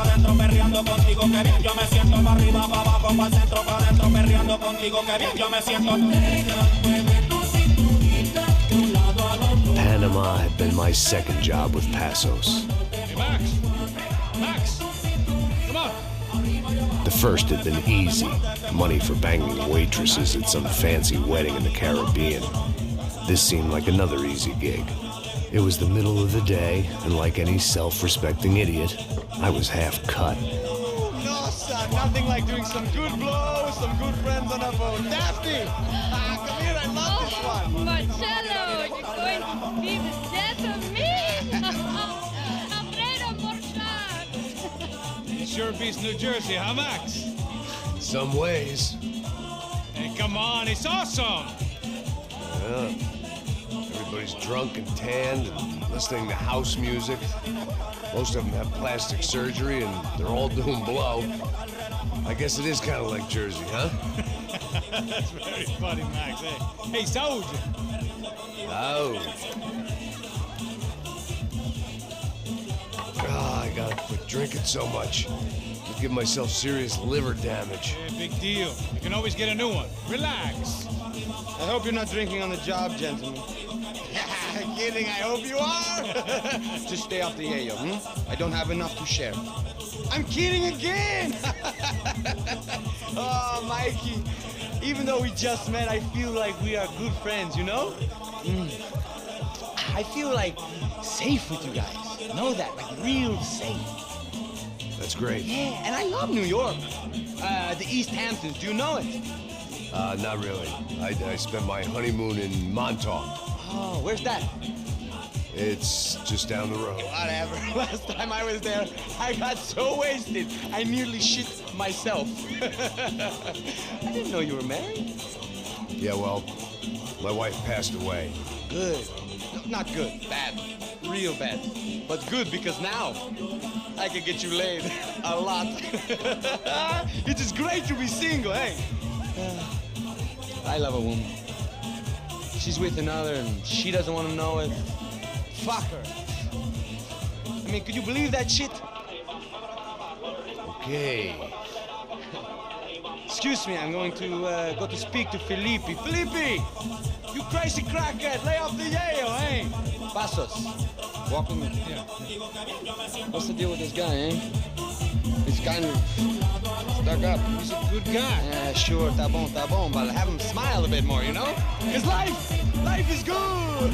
pa' dentro, perreando contigo, que bien yo me siento, pa' arriba, pa' abajo, pa' centro, pa' dentro, perreando contigo, que bien yo me siento. Panama had been my second job with Passos. Hey, Max, come on. The first had been easy, money for banging waitresses at some fancy wedding in the Caribbean. This seemed like another easy gig. It was the middle of the day, and like any self-respecting idiot, I was half cut. No, son, nothing like doing some good blows, some good friends on a boat. Daphne! Come here, I love this one. Marcello, you're going to be the death of me? Alfredo Borchardt. It sure beats New Jersey, huh, Max? Some ways. Hey, come on, it's awesome. Yeah. Everybody's drunk and tanned and listening to house music. Most of them have plastic surgery and they're all doing blow. I guess it is kind of like Jersey, huh? That's very funny, Max. Hey, Saúde. Oh. God, I gotta quit drinking so much. I'll give myself serious liver damage. Yeah, big deal. You can always get a new one. Relax. I hope you're not drinking on the job, gentlemen. Kidding, I hope you are. Just stay off the yayo, I don't have enough to share. I'm kidding again. Oh, Mikey. Even though we just met, I feel like we are good friends, you know? I feel like safe with you guys. Know that, like real safe. That's great. Yeah, and I love New York. The East Hamptons, do you know it? Not really. I spent my honeymoon in Montauk. Oh, where's that? It's just down the road. Whatever. Last time I was there, I got so wasted, I nearly shit myself. I didn't know you were married. Yeah, well, my wife passed away. Good. No, not good. Bad. Real bad. But good because now I can get you laid a lot. It is great to be single, hey? I love a woman. She's with another and she doesn't want to know it. Fuck her. I mean, could you believe that shit? Okay. Excuse me, I'm going to go to speak to Felipe. Felipe! You crazy crackhead, lay off the yayo, eh? Passos, walk with me. Yeah. What's the deal with this guy, eh? He's kind of stuck up. He's a good guy. Yeah, sure, tá bom, but have him smile a bit more, you know? Because life is good!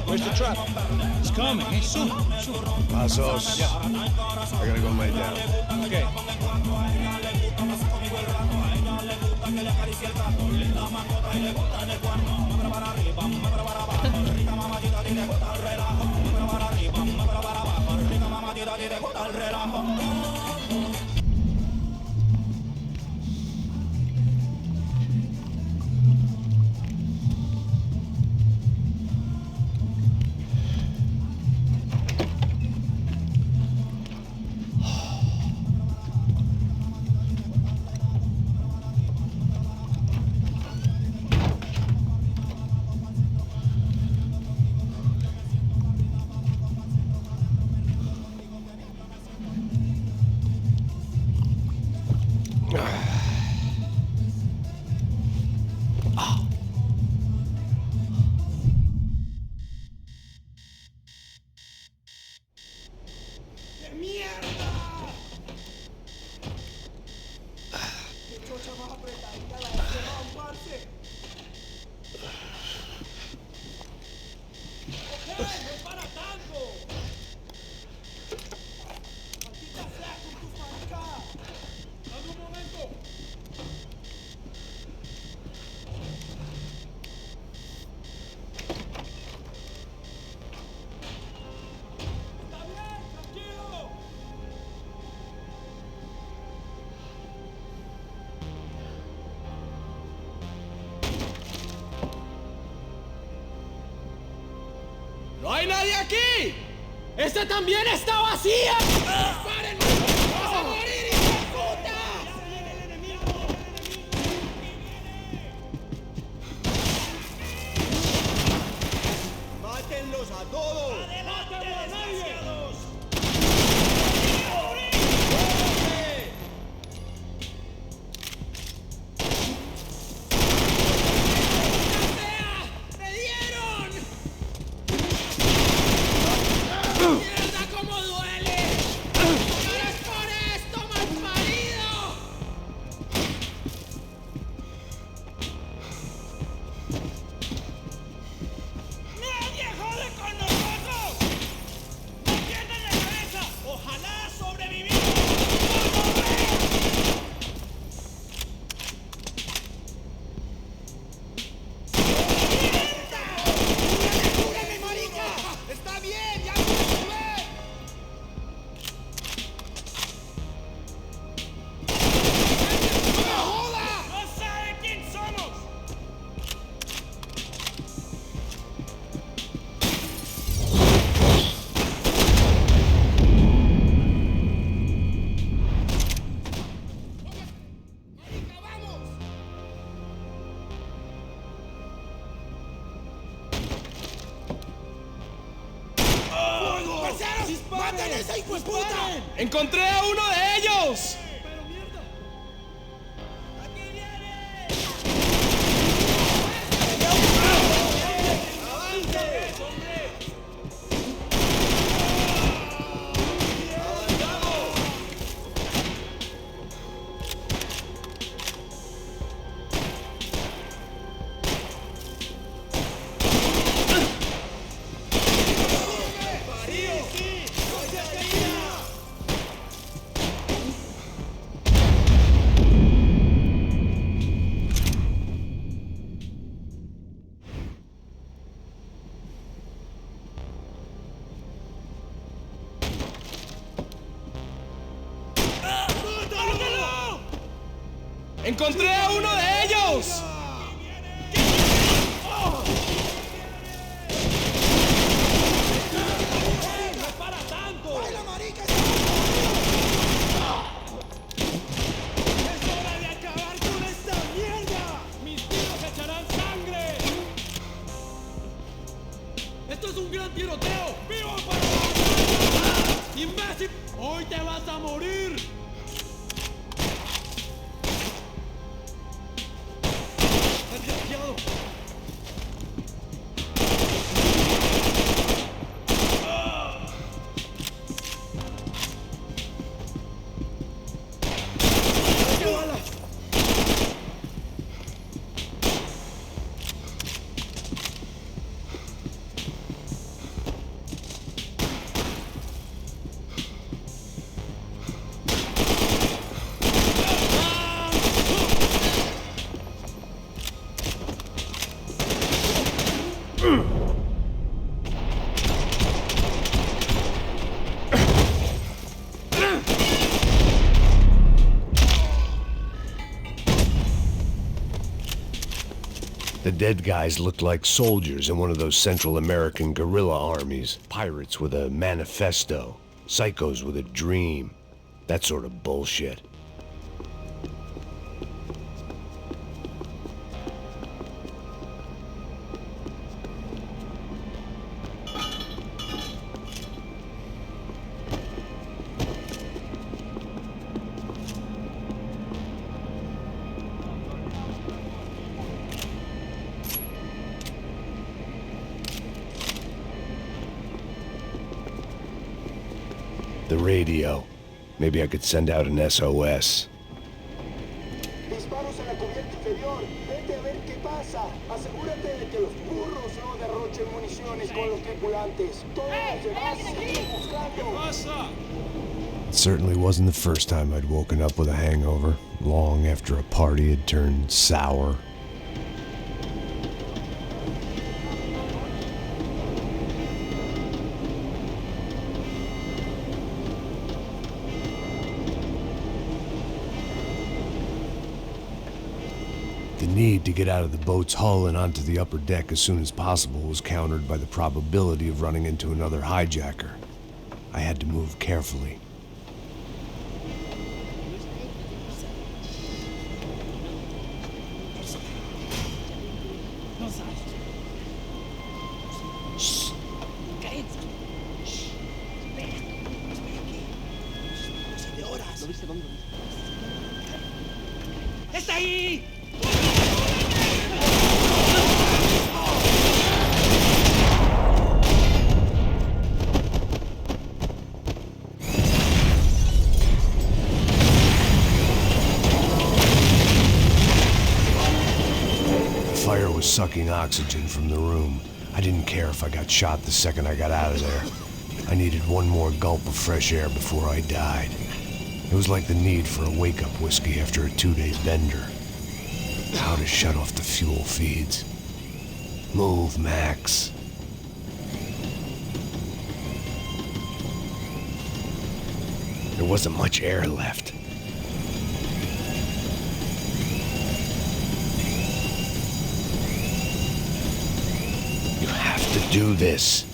Where's the truck? It's coming. Hey, soon. Passos. Yeah. I gotta go lay down. Okay. ¡No hay nadie aquí! ¡Esta también está vacía! ¡Paren! ¡Vas a morir, hijo de puta! ¡Mátenlos a todos! ¡Mátenlo a nadie! ¡Maten a ese hijo de puta! ¡Encontré a uno de ellos! ¡Encontré a uno de ellos! ¡No para tanto! ¡Baila, marica! ¡Es hora de acabar con esta mierda! ¡Mis tiros echarán sangre! ¡Esto es un gran tiroteo! ¡Vivo para la batalla! ¡Imbécil! ¡Hoy te vas a morir! The dead guys looked like soldiers in one of those Central American guerrilla armies. Pirates with a manifesto. Psychos with a dream. That sort of bullshit. The radio. Maybe I could send out an SOS. Disparos en la cubierta inferior. Vete a ver qué pasa. Asegúrate de que los burros no derrochen municiones con los tripulantes. Todos los demás siguen buscando. It certainly wasn't the first time I'd woken up with a hangover, long after a party had turned sour. The need to get out of the boat's hull and onto the upper deck as soon as possible was countered by the probability of running into another hijacker. I had to move carefully. ¡Está ahí! The fire was sucking oxygen from the room. I didn't care if I got shot the second I got out of there. I needed one more gulp of fresh air before I died. It was like the need for a wake-up whiskey after a 2-day bender. How to shut off the fuel feeds. Move, Max. There wasn't much air left. You have to do this.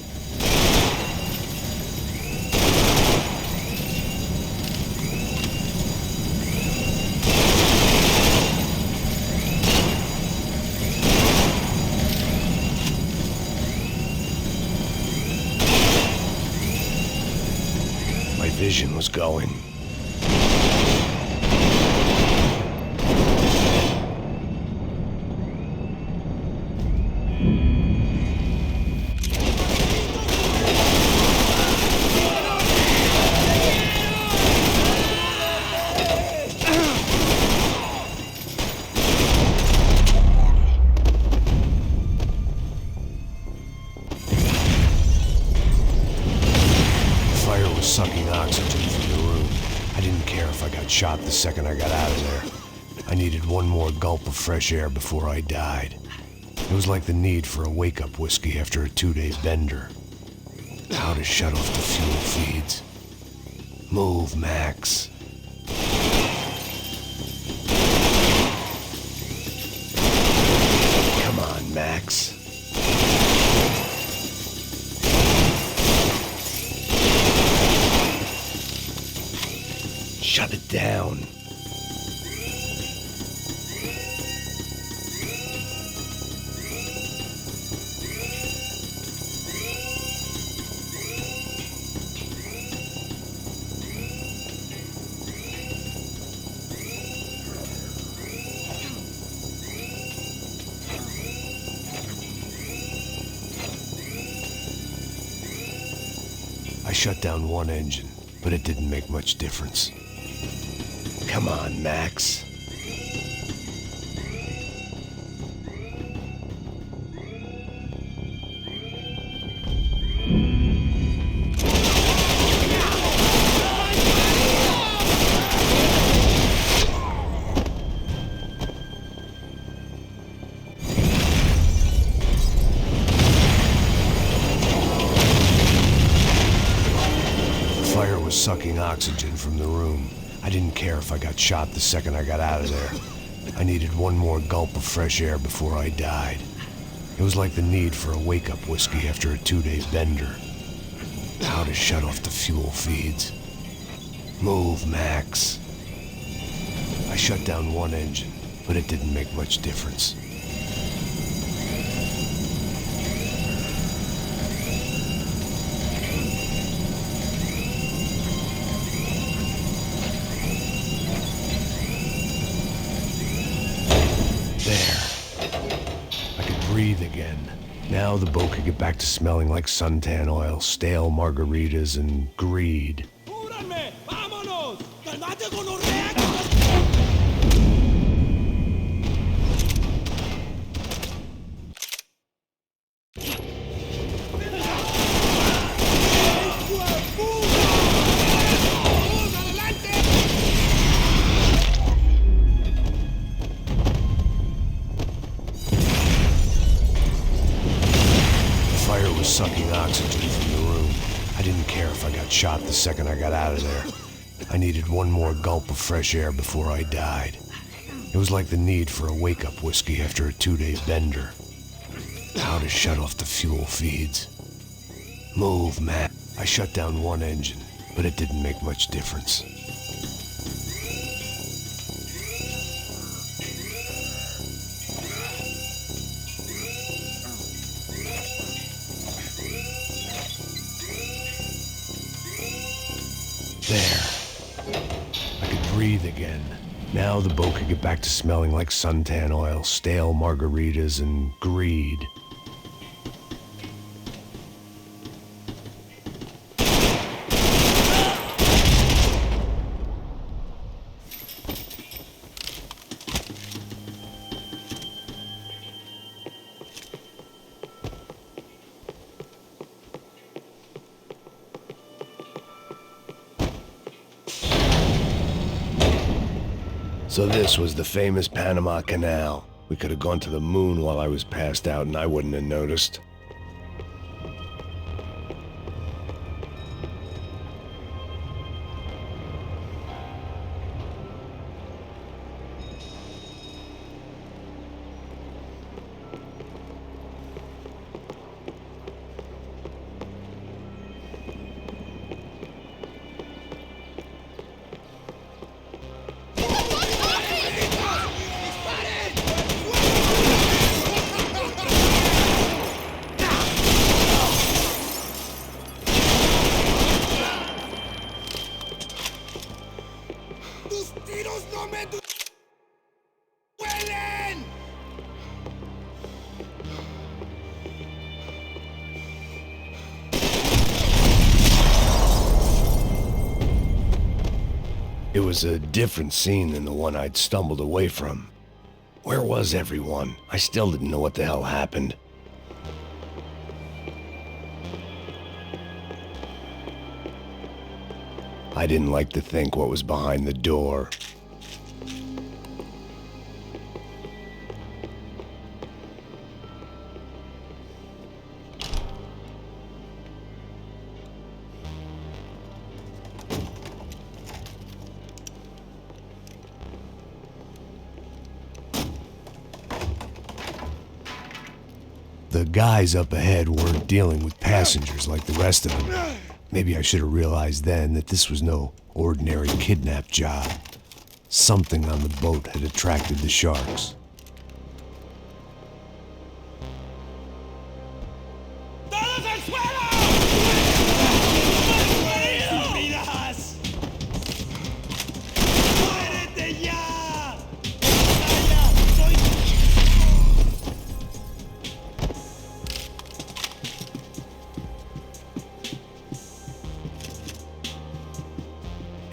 vision was going. Sucking oxygen from the room. I didn't care if I got shot the second I got out of there. I needed one more gulp of fresh air before I died. It was like the need for a wake-up whiskey after a 2-day bender. How to shut off the fuel feeds. Move, Max. Come on, Max. Shut it down. I shut down one engine, but it didn't make much difference. Come on, Max. The fire was sucking oxygen from the room. I didn't care if I got shot the second I got out of there. I needed one more gulp of fresh air before I died. It was like the need for a wake-up whiskey after a 2-day bender. How to shut off the fuel feeds. Move, Max. I shut down one engine, but it didn't make much difference. Breathe again. Now the boat could get back to smelling like suntan oil, stale margaritas, and greed. Sucking oxygen from the room. I didn't care if I got shot the second I got out of there. I needed one more gulp of fresh air before I died. It was like the need for a wake-up whiskey after a 2-day bender. How to shut off the fuel feeds. Move, Matt. I shut down one engine, but it didn't make much difference. There. I could breathe again. Now the boat could get back to smelling like suntan oil, stale margaritas, and greed. So this was the famous Panama Canal. We could have gone to the moon while I was passed out and I wouldn't have noticed. me duelen! It was a different scene than the one I'd stumbled away from. Where was everyone? I still didn't know what the hell happened. I didn't like to think what was behind the door. The guys up ahead weren't dealing with passengers like the rest of them. Maybe I should have realized then that this was no ordinary kidnap job. Something on the boat had attracted the sharks. ¡Todos al suelo! ¡Estúpidas! ¡Muérete ya! ¡Calla! ¡Soy...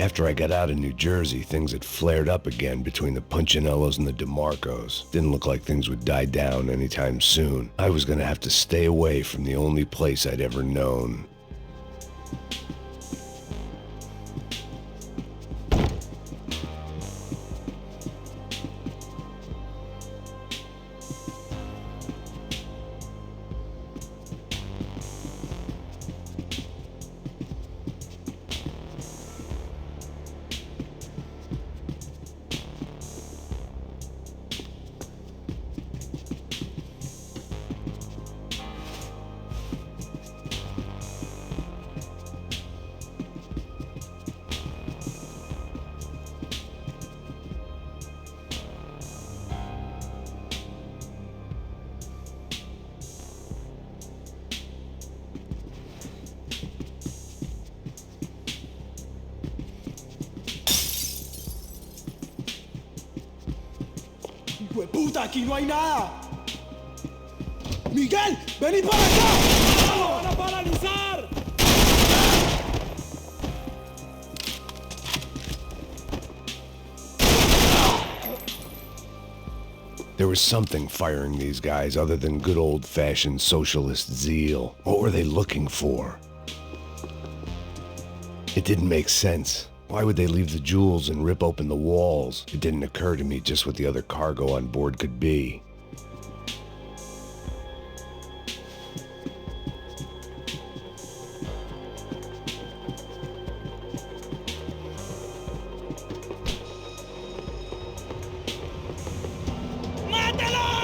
After I got out of New Jersey, things had flared up again between the Punchinellos and the DeMarcos. Didn't look like things would die down anytime soon. I was gonna have to stay away from the only place I'd ever known. ¡Puta, aquí no hay nada! ¡Miguel, vení para acá! ¡Lo van a paralizar! There was something firing these guys other than good old-fashioned socialist zeal. What were they looking for? It didn't make sense. Why would they leave the jewels and rip open the walls? It didn't occur to me just what the other cargo on board could be. ¡Mátalo!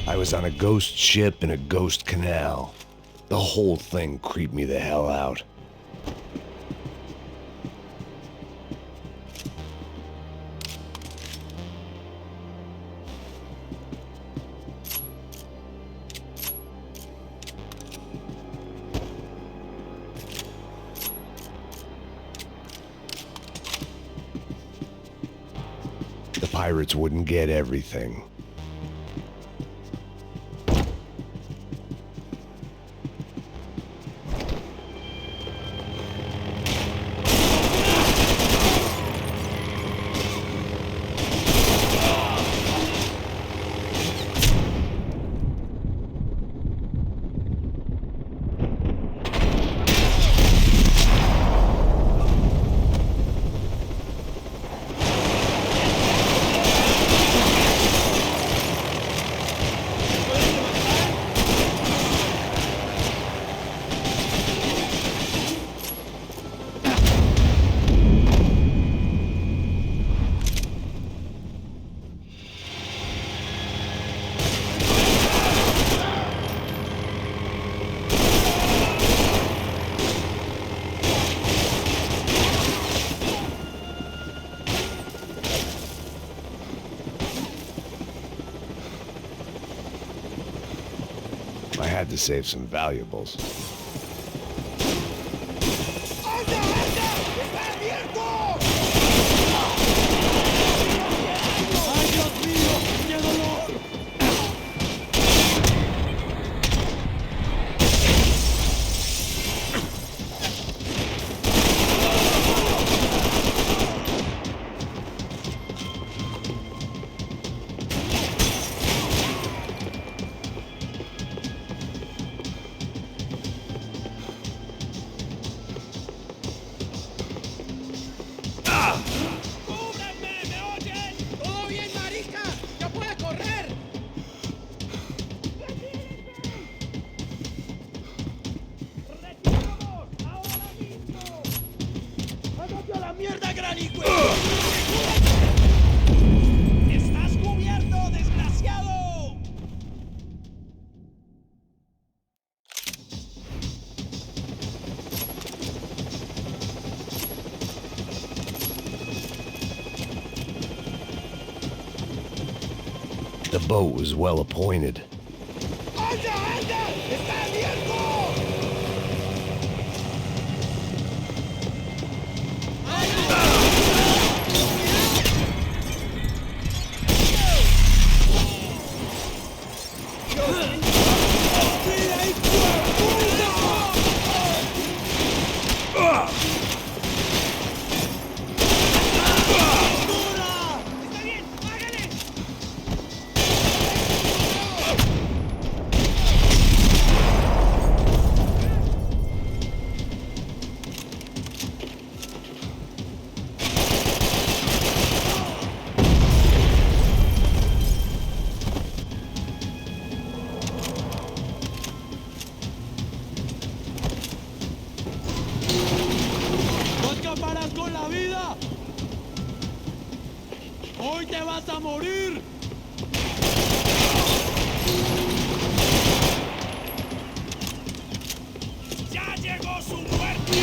I was on a ghost ship in a ghost canal. The whole thing creeped me the hell out. The pirates wouldn't get everything. had to save some valuables. ¡Estás cubierto, desgraciado! The boat was well appointed. ¡No escaparás con la vida! ¡Hoy te vas a morir! ¡Ya llegó su muerte!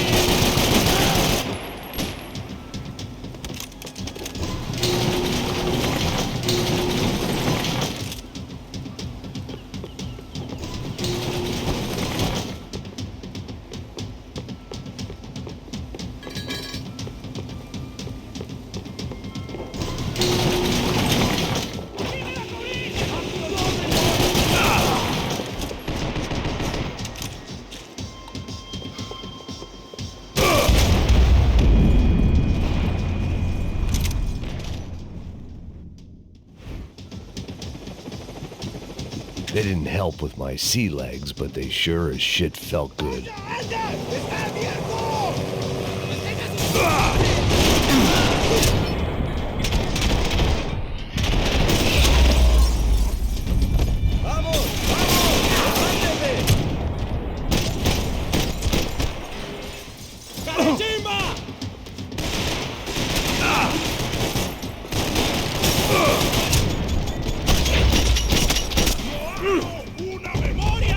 They didn't help with my sea legs, but they sure as shit felt good. ¡Una memoria!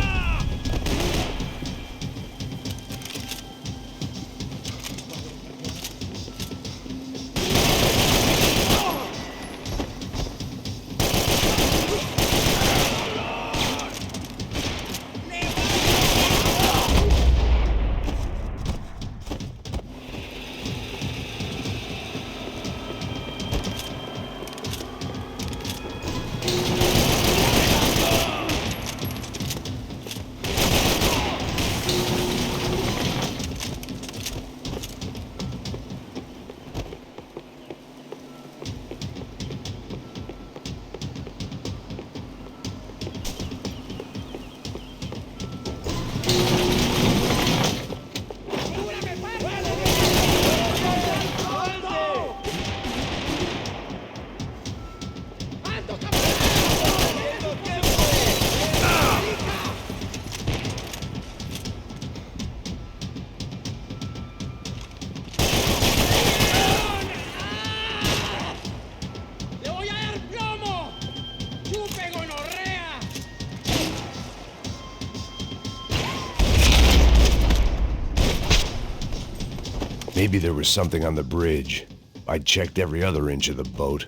Maybe there was something on the bridge. I checked every other inch of the boat.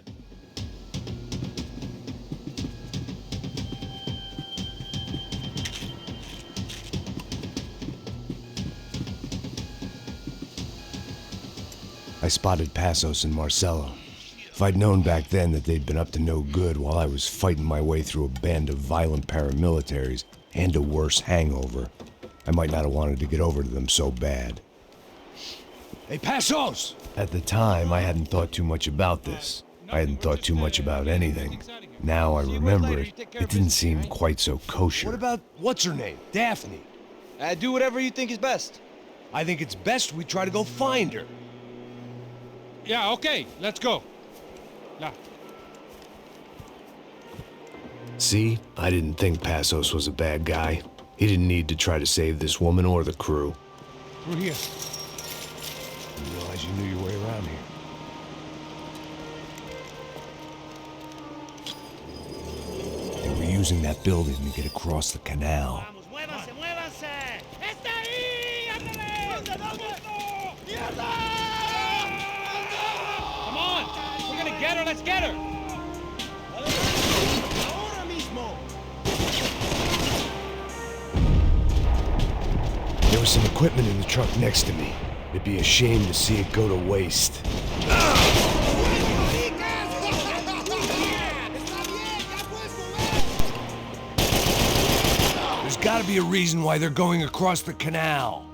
I spotted Passos and Marcelo. If I'd known back then that they'd been up to no good while I was fighting my way through a band of violent paramilitaries and a worse hangover, I might not have wanted to get over to them so bad. Hey, Passos! At the time, I hadn't thought too much about this. I hadn't thought too much about anything. Now I remember it, it didn't seem quite so kosher. What about, what's her name? Daphne. Do whatever you think is best. I think it's best we try to go find her. Yeah, okay, let's go. Yeah. See, I didn't think Passos was a bad guy. He didn't need to try to save this woman or the crew. Through here. Didn't realize you knew your way around here. They were using that building to get across the canal. ¡Muévanse, muévanse! ¡Está ahí! ¡Ándale! ¡Mierda! Come on! We're gonna get her, let's get her! ¡Ahora mismo! There was some equipment in the truck next to me. It'd be a shame to see it go to waste. There's gotta be a reason why they're going across the canal.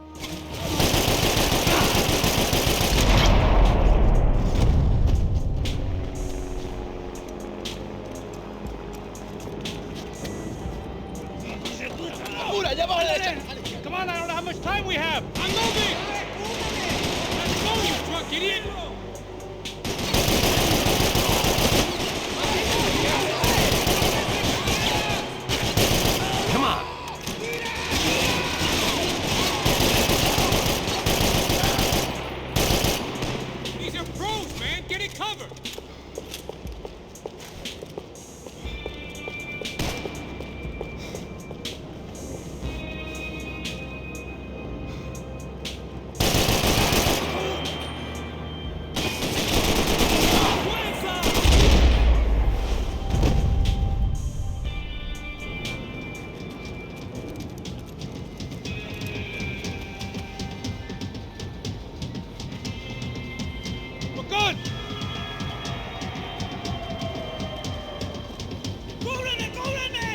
Come on, I don't know how much time we have! I'm moving! Let's go, you drunk idiot! Come on! These are pros, man! Get it covered! We're good! ¡Cúbreme, cúbreme!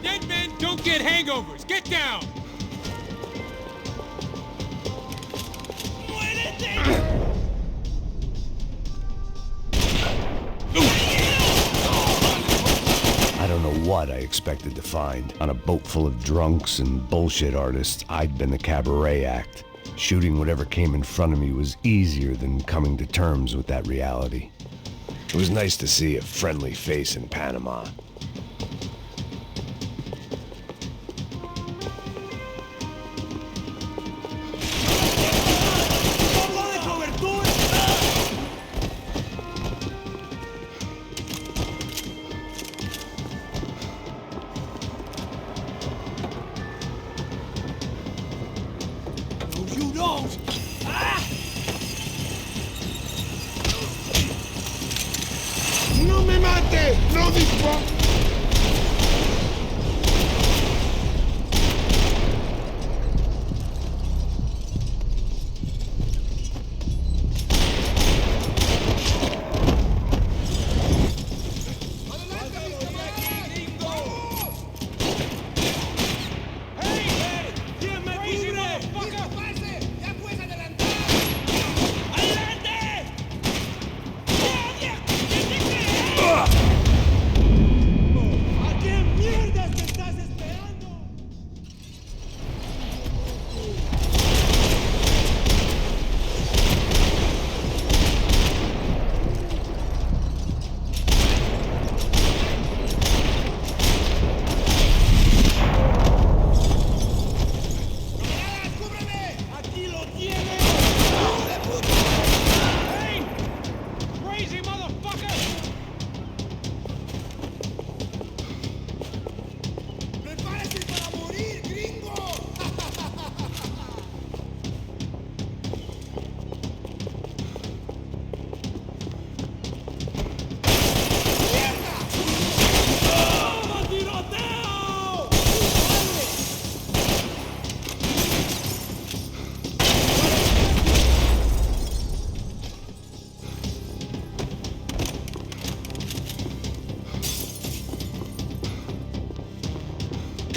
Dead men don't get hangovers! Get down! I don't know what I expected to find. On a boat full of drunks and bullshit artists, I'd been the cabaret act. Shooting whatever came in front of me was easier than coming to terms with that reality. It was nice to see a friendly face in Panama. You don't! ¡No me mate! ¡No dispare!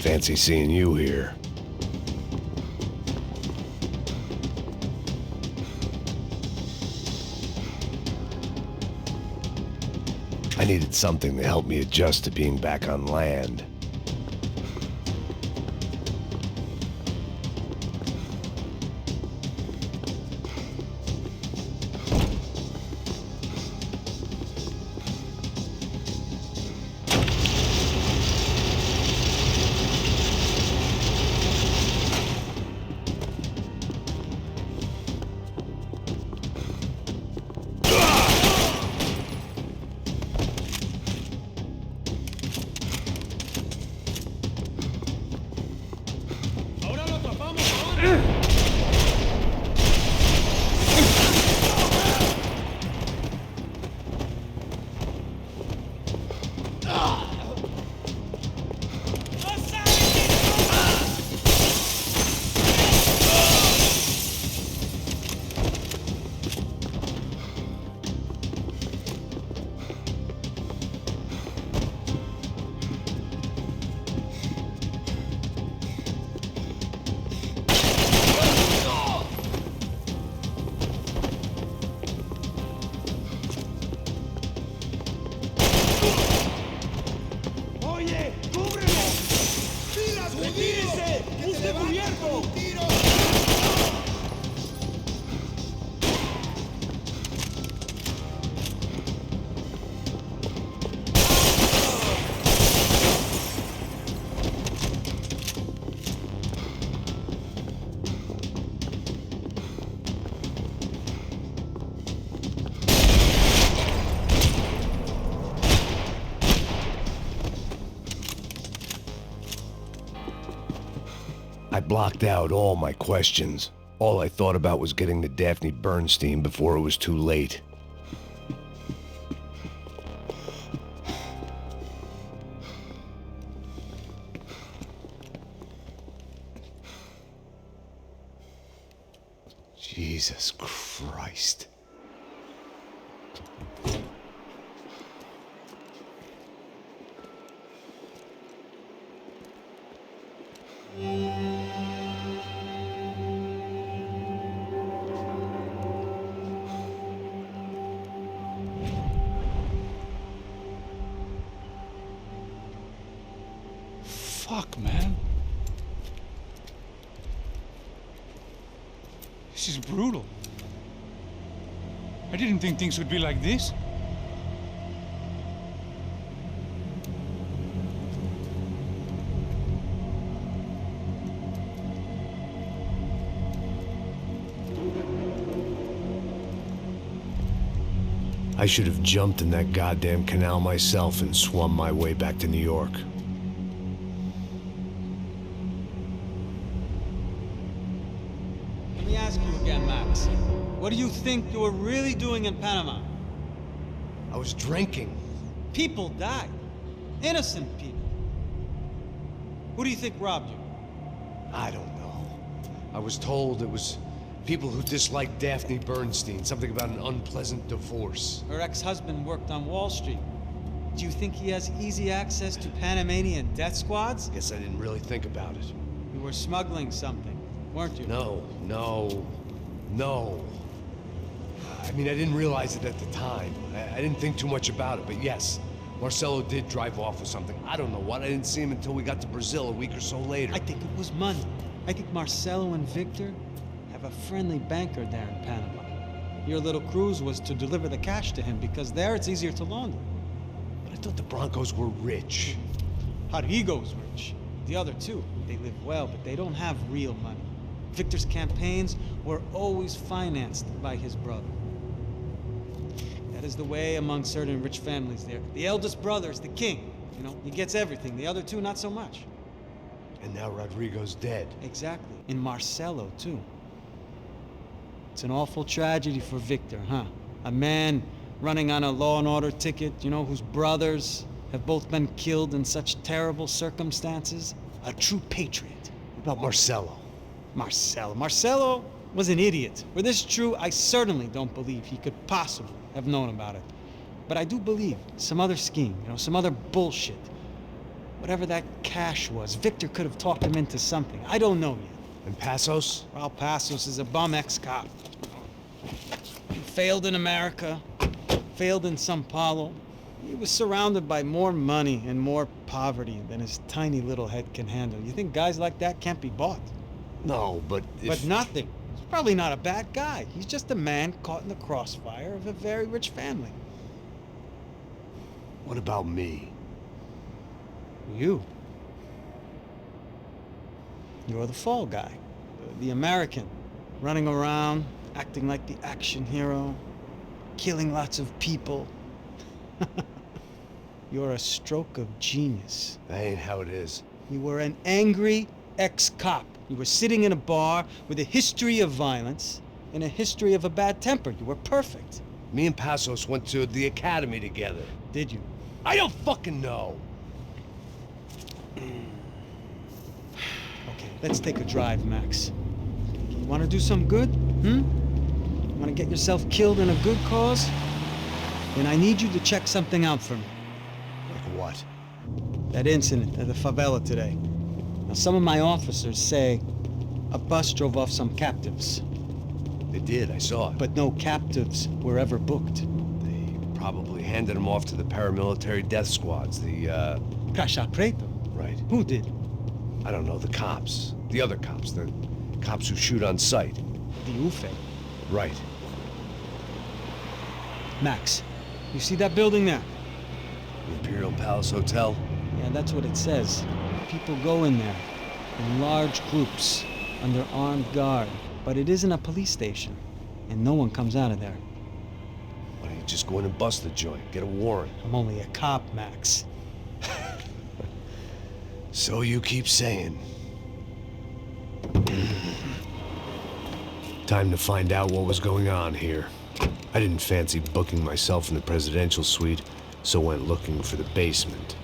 Fancy seeing you here. I needed something to help me adjust to being back on land. I blocked out all my questions. All I thought about was getting to Daphne Bernstein before it was too late. Jesus Christ. Fuck, man. This is brutal. I didn't think things would be like this. I should have jumped in that goddamn canal myself and swum my way back to New York. Let me ask you again, Max. What do you think you were really doing in Panama? I was drinking. People died. Innocent people. Who do you think robbed you? I don't know. I was told it was people who disliked Daphne Bernstein, something about an unpleasant divorce. Her ex-husband worked on Wall Street. Do you think he has easy access to Panamanian death squads? Guess I didn't really think about it. You were smuggling something, weren't you? No. I mean, I didn't realize it at the time. I didn't think too much about it, but yes, Marcelo did drive off with something. I don't know what. I didn't see him until we got to Brazil a week or so later. I think it was money. I think Marcelo and Victor have a friendly banker there in Panama. Your little cruise was to deliver the cash to him because there it's easier to launder. But I thought the Broncos were rich. Rodrigo's rich. The other two, they live well, but they don't have real money. Victor's campaigns were always financed by his brother. That is the way among certain rich families there. The eldest brother is the king. You know, he gets everything. The other two, not so much. And now Rodrigo's dead. Exactly. And Marcelo, too. It's an awful tragedy for Victor, huh? A man running on a law and order ticket, you know, whose brothers have both been killed in such terrible circumstances. A true patriot. What about Marcelo? Marcelo was an idiot. Were this true, I certainly don't believe he could possibly have known about it. But I do believe some other scheme, you know, some other bullshit. Whatever that cash was, Victor could have talked him into something. I don't know yet. And Passos? Raul Passos is a bum ex-cop. He failed in America, failed in Sao Paulo. He was surrounded by more money and more poverty than his tiny little head can handle. You think guys like that can't be bought? No, but But nothing. He's probably not a bad guy. He's just a man caught in the crossfire of a very rich family. What about me? You. You're the fall guy. The American. Running around, acting like the action hero, killing lots of people. You're a stroke of genius. That ain't how it is. You were an angry ex-cop. You were sitting in a bar with a history of violence and a history of a bad temper. You were perfect. Me and Passos went to the academy together. Did you? I don't fucking know. Okay, let's take a drive, Max. You want to do some good? Want to get yourself killed in a good cause? Then I need you to check something out for me. Like what? That incident at the favela today. Now, some of my officers say a bus drove off some captives, They did, I saw it. but no captives were ever booked. They probably handed them off to the paramilitary death squads, Caixa Preto? Right. Who did? I don't know, the cops. The other cops. The cops who shoot on sight. The UFE. Right. Max, you see that building there? The Imperial Palace Hotel? Yeah, that's what it says. People go in there in large groups under armed guard. But it isn't a police station, and no one comes out of there. Why don't you just go in and bust the joint? Get a warrant. I'm only a cop, Max. So you keep saying. Time to find out what was going on here. I didn't fancy booking myself in the presidential suite, so went looking for the basement.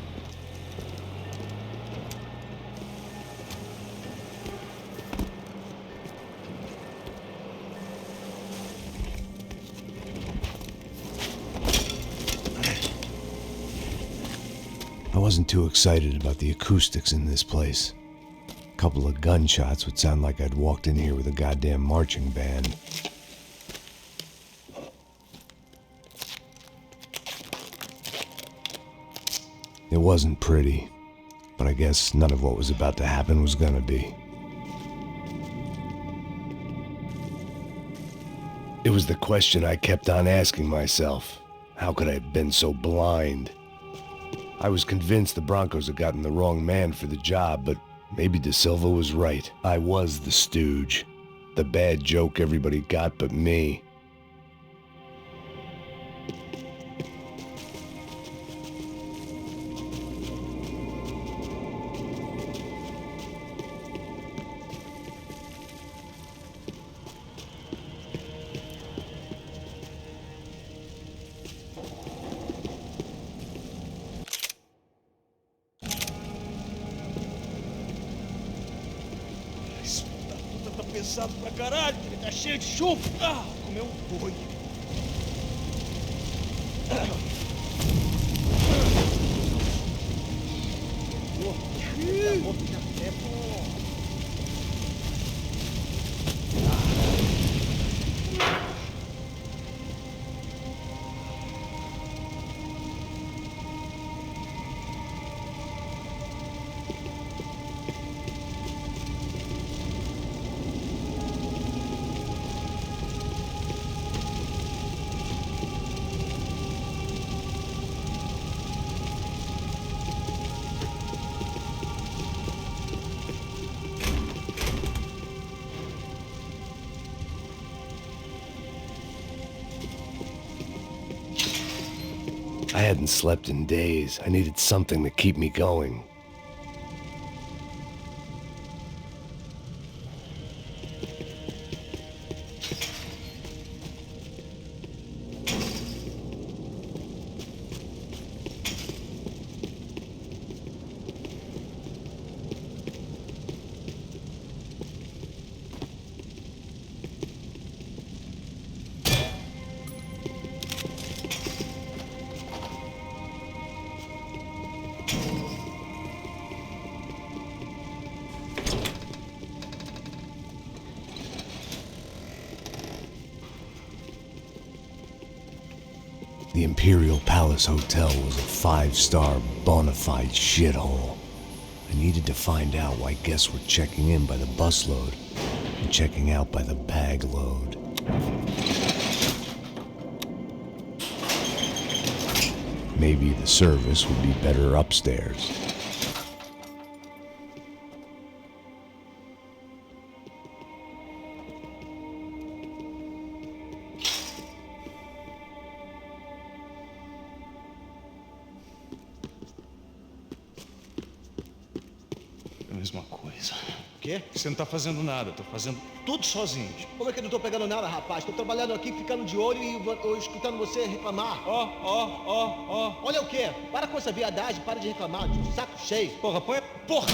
I wasn't too excited about the acoustics in this place. A couple of gunshots would sound like I'd walked in here with a goddamn marching band. It wasn't pretty, but I guess none of what was about to happen was gonna be. It was the question I kept on asking myself. How could I have been so blind? I was convinced the Broncos had gotten the wrong man for the job, but maybe De Silva was right. I was the stooge. The bad joke everybody got but me. Tá pesado pra caralho, ele tá cheio de chufre. Ah, comeu um boi. I hadn't slept in days. I needed something to keep me going. The Imperial Palace Hotel was a 5-star bona fide shithole. I needed to find out why guests were checking in by the busload and checking out by the bag load. Maybe the service would be better upstairs. É a mesma coisa. O quê? Você não tá fazendo nada, tô fazendo tudo sozinho. Como é que eu não tô pegando nada, rapaz? Tô trabalhando aqui, ficando de olho e escutando você reclamar. Ó. Olha o quê? Para com essa viadagem, para de reclamar, de saco cheio. Porra, põe. Porra!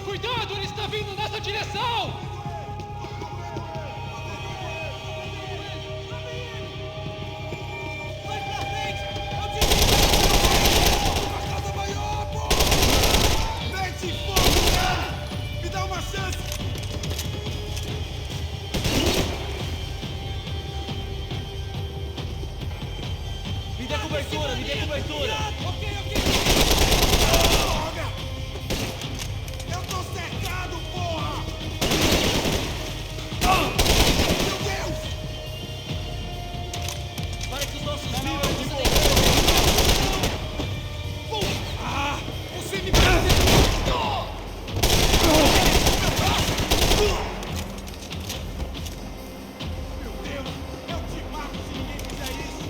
Cuidado, ele está vindo nessa direção! Vai pra frente! Eu te digo! A casa maior, porra! Mete fogo, cara! Me dá uma chance! Me dê cobertura, me dê cobertura! Ok! Eu tô cercado, porra! Meu Deus! Para que os nossos vivos de morrer! Você me prendeu! Meu Deus! Eu te mato se ninguém fizer isso!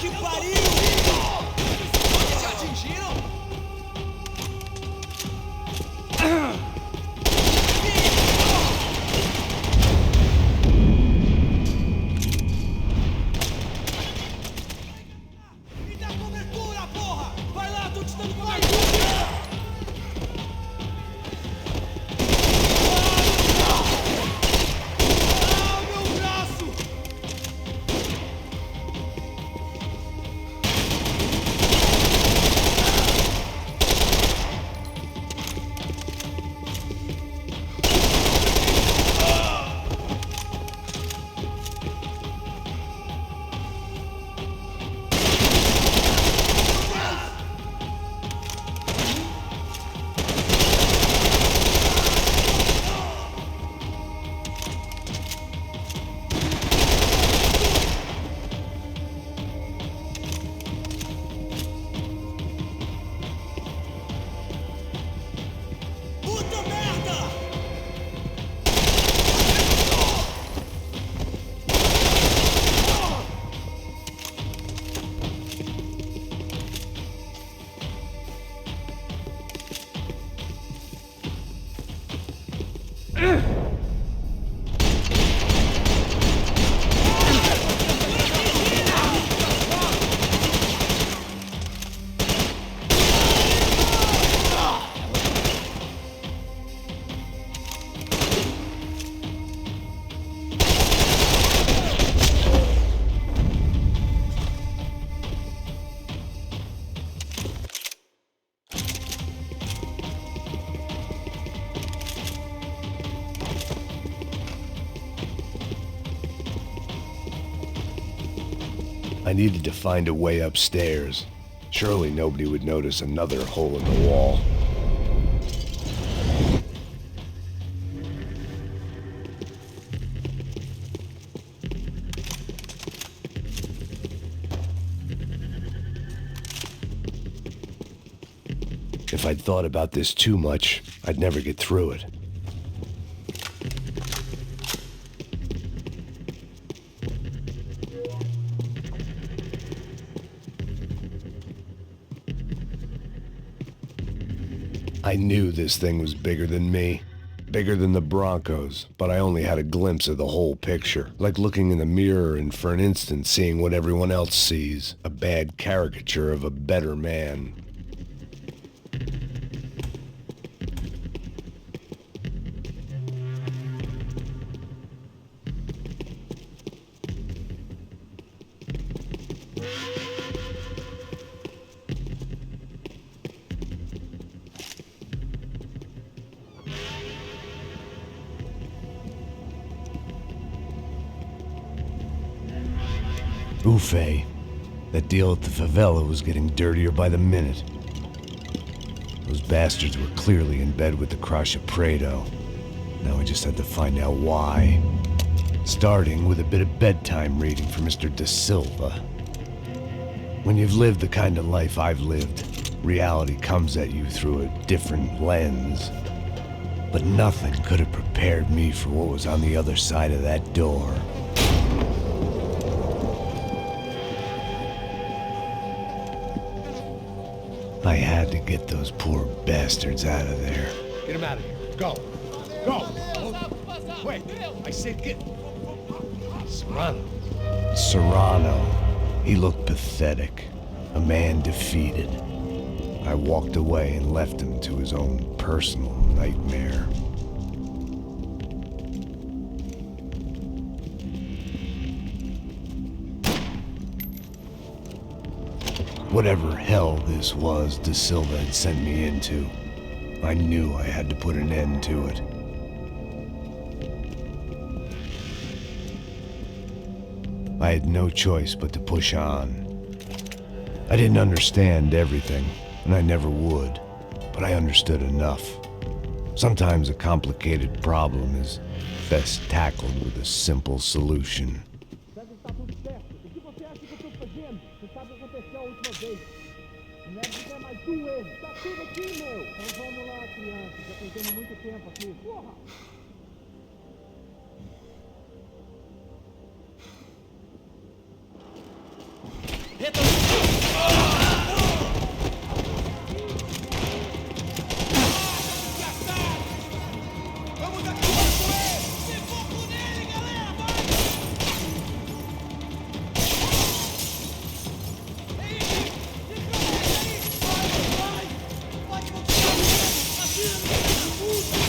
que pariu! Te atingiram? Me dá cobertura, porra! Vai lá, tô te dando cobertura! Ah, meu braço! Puta merda! I needed to find a way upstairs. Surely nobody would notice another hole in the wall. If I'd thought about this too much, I'd never get through it. I knew this thing was bigger than me, bigger than the Broncos, but I only had a glimpse of the whole picture, like looking in the mirror and for an instant seeing what everyone else sees, a bad caricature of a better man. Buffet. That deal at the favela was getting dirtier by the minute. Those bastards were clearly in bed with the Crusher Prado. Now I just had to find out why. Starting with a bit of bedtime reading for Mr. Da Silva. When you've lived the kind of life I've lived, reality comes at you through a different lens. But nothing could have prepared me for what was on the other side of that door. I had to get those poor bastards out of there. Get him out of here. Go. Go. Wait. I said get... Serrano. Serrano. He looked pathetic. A man defeated. I walked away and left him to his own personal nightmare. Whatever hell this was Da Silva had sent me into, I knew I had to put an end to it. I had no choice but to push on. I didn't understand everything, and I never would, but I understood enough. Sometimes a complicated problem is best tackled with a simple solution. Tá tudo certo. O que você acha que eu tô fazendo? Você sabe o que aconteceu a última vez. Não é dizer mais um erro. Tá tudo aqui, meu. Então vamos lá, criança. Já perdemos muito tempo aqui. Porra! Vamos acabar com ele! Se foco nele, galera! Vai! Ei, vai! Pode continuar! Atira no puto!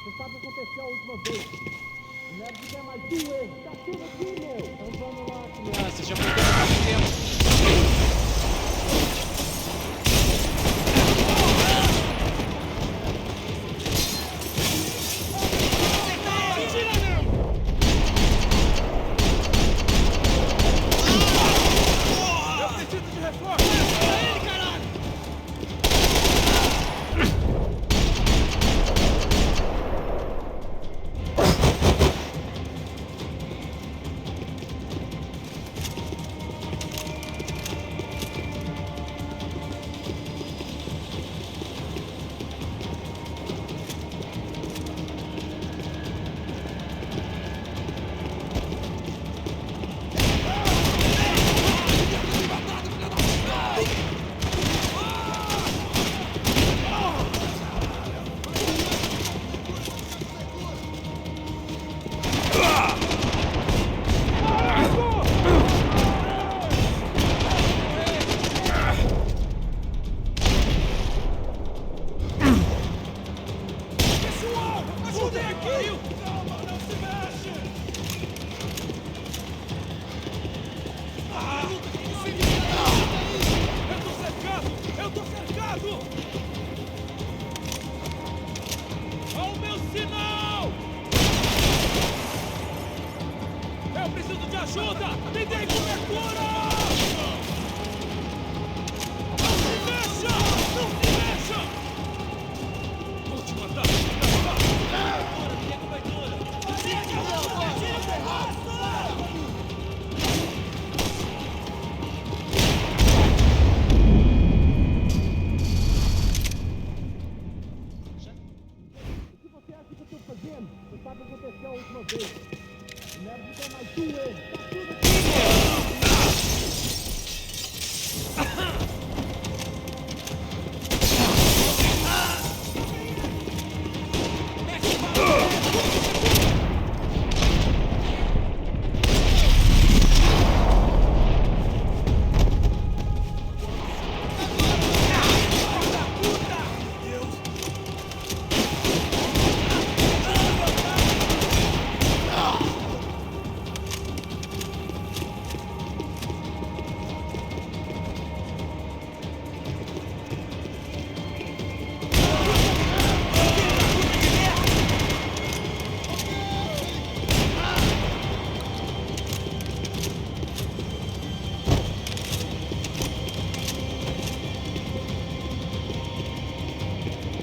Você sabe o que aconteceu a última vez. Não deve ficar mais um erro. Tá tudo aqui, meu. Então vamos lá, criança. Já perdeu muito tempo. Eu preciso de reforço! É ele, caralho! Pessoal, ajudem aqui! Calma, não se mexe! Eu tô cercado! Eu tô cercado! Olha o meu sinal! Eu preciso de ajuda! Me dê cobertura! Não se mexa! Não se mexa! Vou te matar! Agora, me dê cobertura! Tira o terraço! O que você acha que eu tô fazendo? Você sabe o que aconteceu a última vez. Não deve ficar mais um erro. Tá tudo aqui, meu.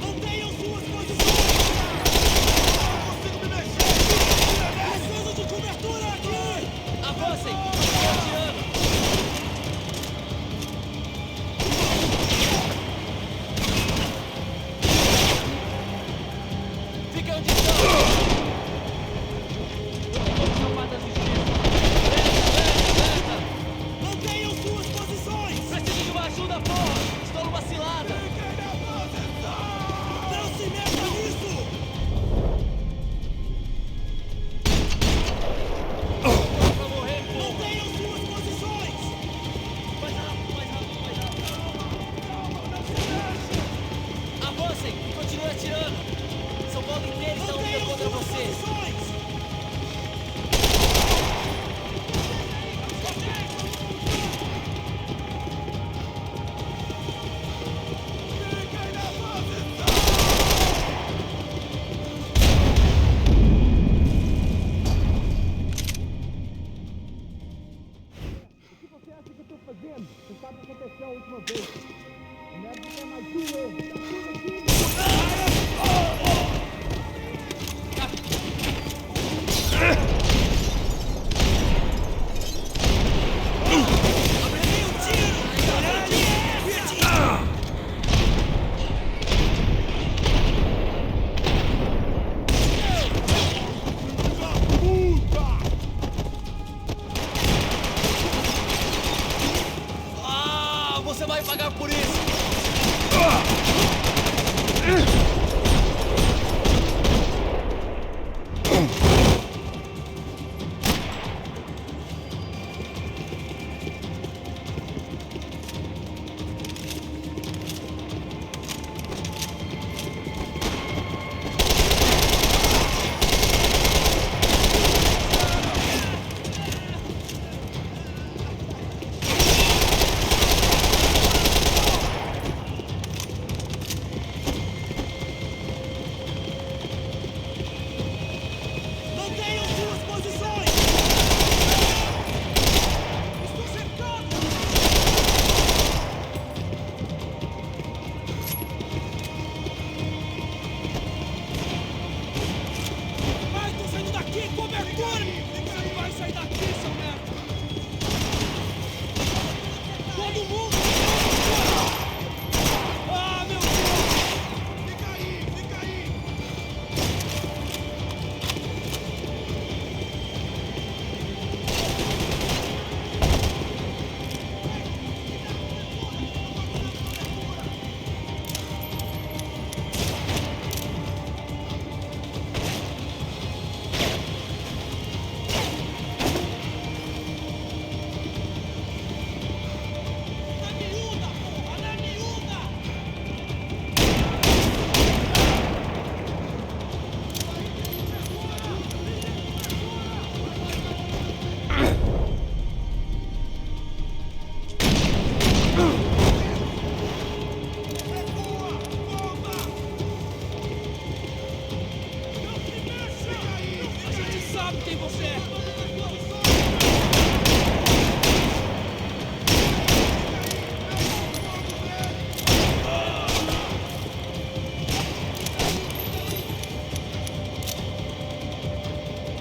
Mantenham suas posições! Não consigo me mexer! Preciso de cobertura aqui! Avancem! Estou atirando! Fiquem onde estão! Mantenham suas posições! Preciso de uma ajuda, porra! Estou numa cilada! Não se mexa nisso! Pra morrer, porra! Mantenham suas posições! Mais rápido, mais rápido, mais rápido! Calma, não se mexa! Avancem e continuem atirando! São Paulo inteiro está unida contra vocês! Fiquem na posição! O que você acha que eu tô fazendo? Você sabe o que aconteceu a última vez. Não deve ficar mais um erro. Tá tudo aqui, meu. sabe quem você é.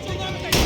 Seu nome tá aqui.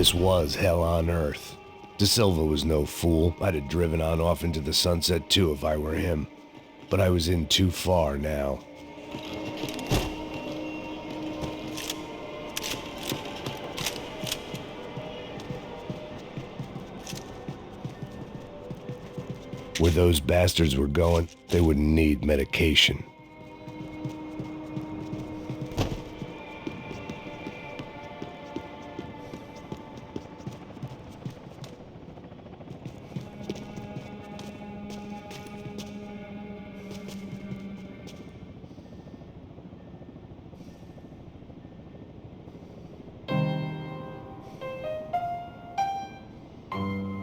This was hell on earth. De Silva was no fool. I'd have driven on off into the sunset too if I were him. But I was in too far now. Where those bastards were going, they wouldn't need medication.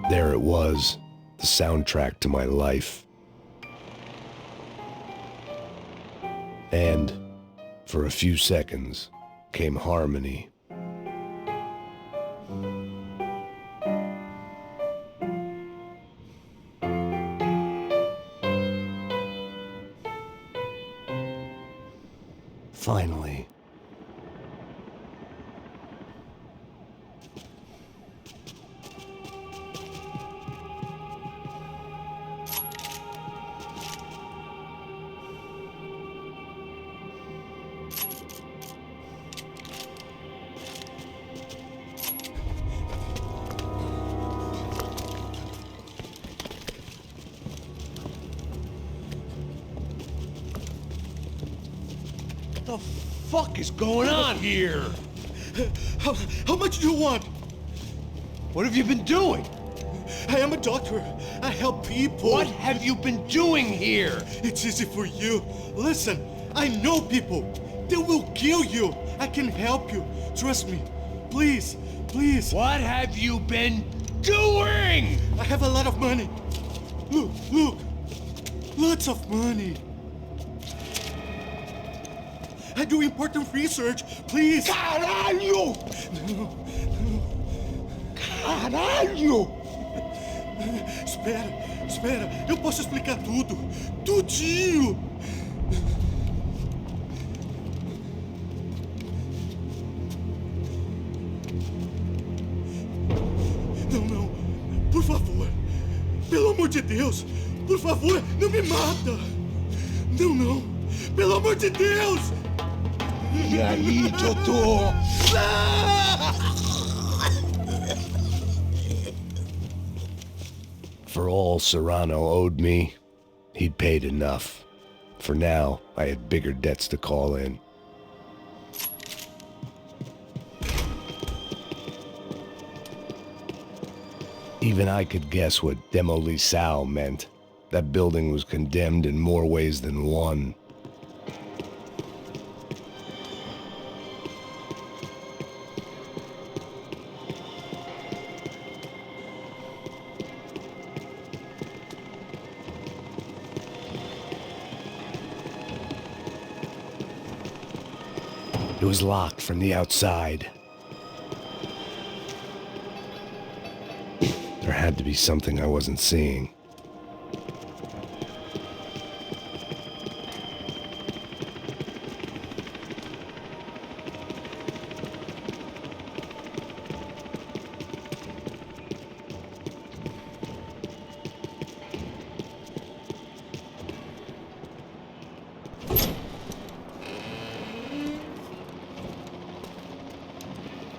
There it was, the soundtrack to my life. And, for a few seconds, came harmony. Finally. What the fuck is going on here? How much do you want? What have you been doing? I am a doctor. I help people. What have you been doing here? It's easy for you. Listen, I know people. They will kill you. I can help you. Trust me. Please, please. What have you been doing? I have a lot of money. Look, look. Lots of money. I do important research. Please. Caralho! No, no. Caralho! Espera. Eu posso explicar tudo. Tudinho. Não. Por favor. Pelo amor de Deus. Por favor, não me mata. Não. Pelo amor de Deus. E aí, doutor? For all Serrano owed me, he'd paid enough. For now, I had bigger debts to call in. Even I could guess what demolição meant. That building was condemned in more ways than one. It was locked from the outside. There had to be something I wasn't seeing.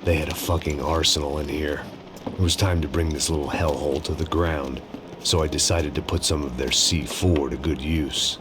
They had a fucking arsenal in here. It was time to bring this little hellhole to the ground, so I decided to put some of their C4 to good use.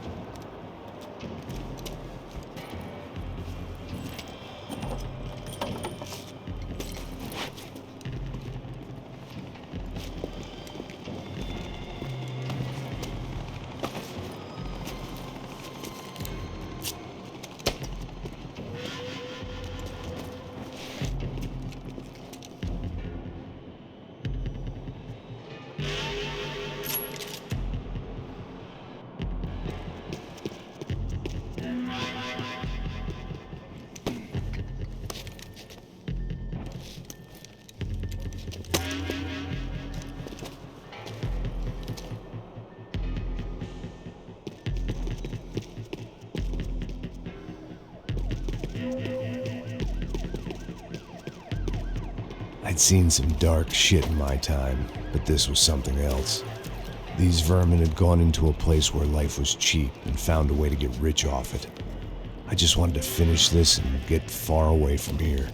I'd seen some dark shit in my time, but this was something else. These vermin had gone into a place where life was cheap and found a way to get rich off it. I just wanted to finish this and get far away from here.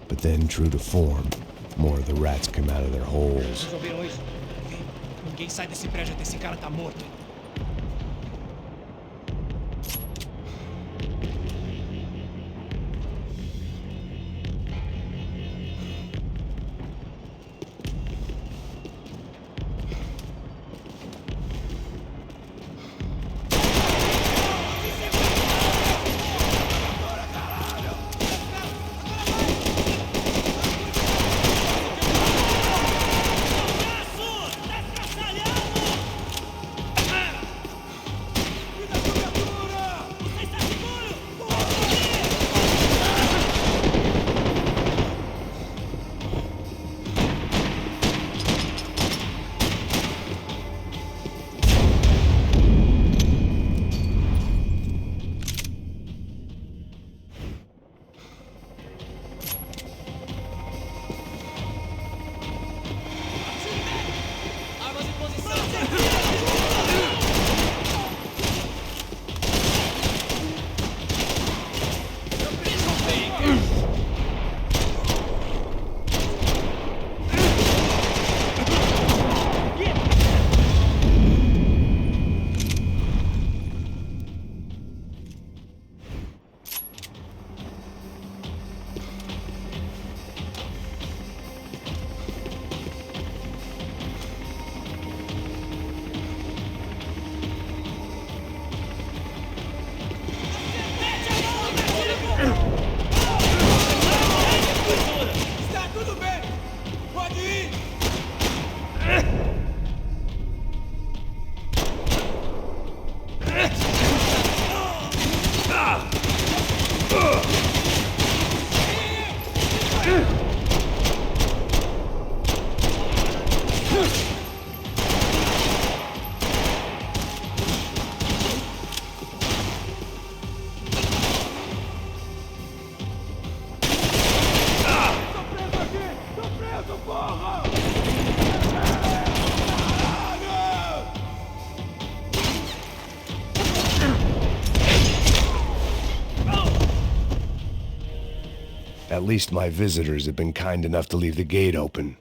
But then, true to form, more of the rats came out of their holes. Vocês ouviram isso? Ninguém Ninguém sai desse prédio até esse cara tá morto. Armas em posição! Está tudo bem! Pode ir! Tô preso aqui! Tô preso, porra! At least my visitors have been kind enough to leave the gate open.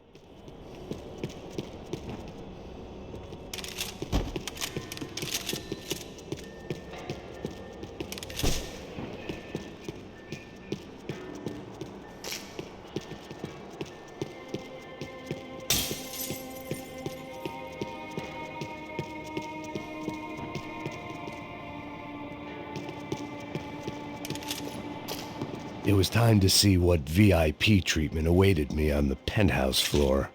It was time to see what VIP treatment awaited me on the penthouse floor.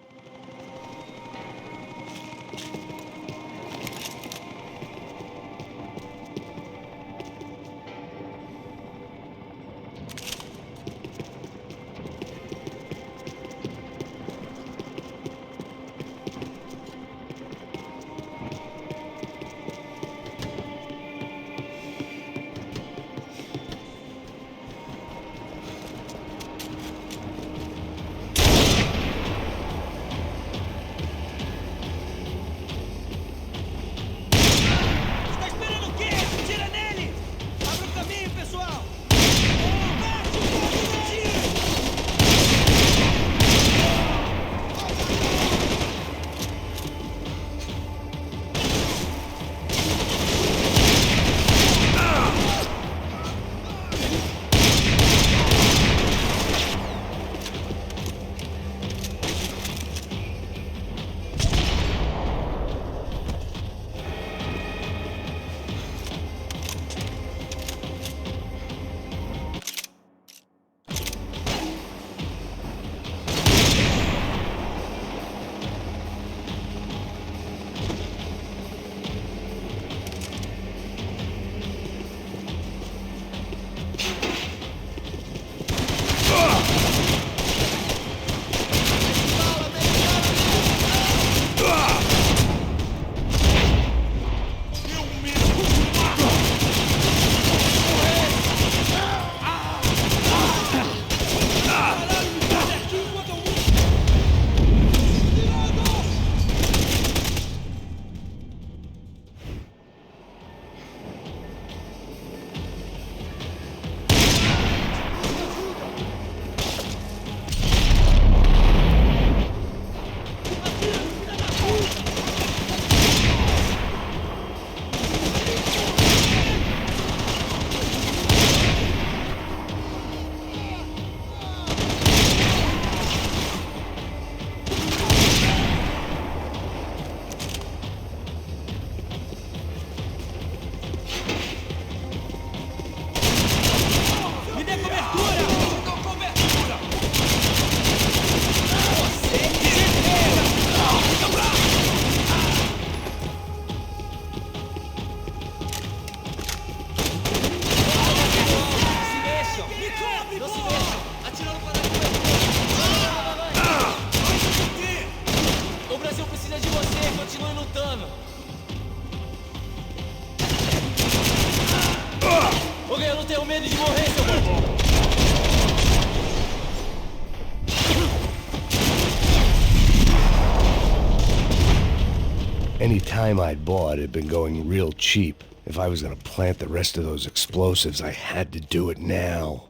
Continue lutando. Ok, eu não tenho medo de morrer, seu bandido. Any time I'd bought had been going real cheap. If I was gonna plant the rest of those explosives, I had to do it now.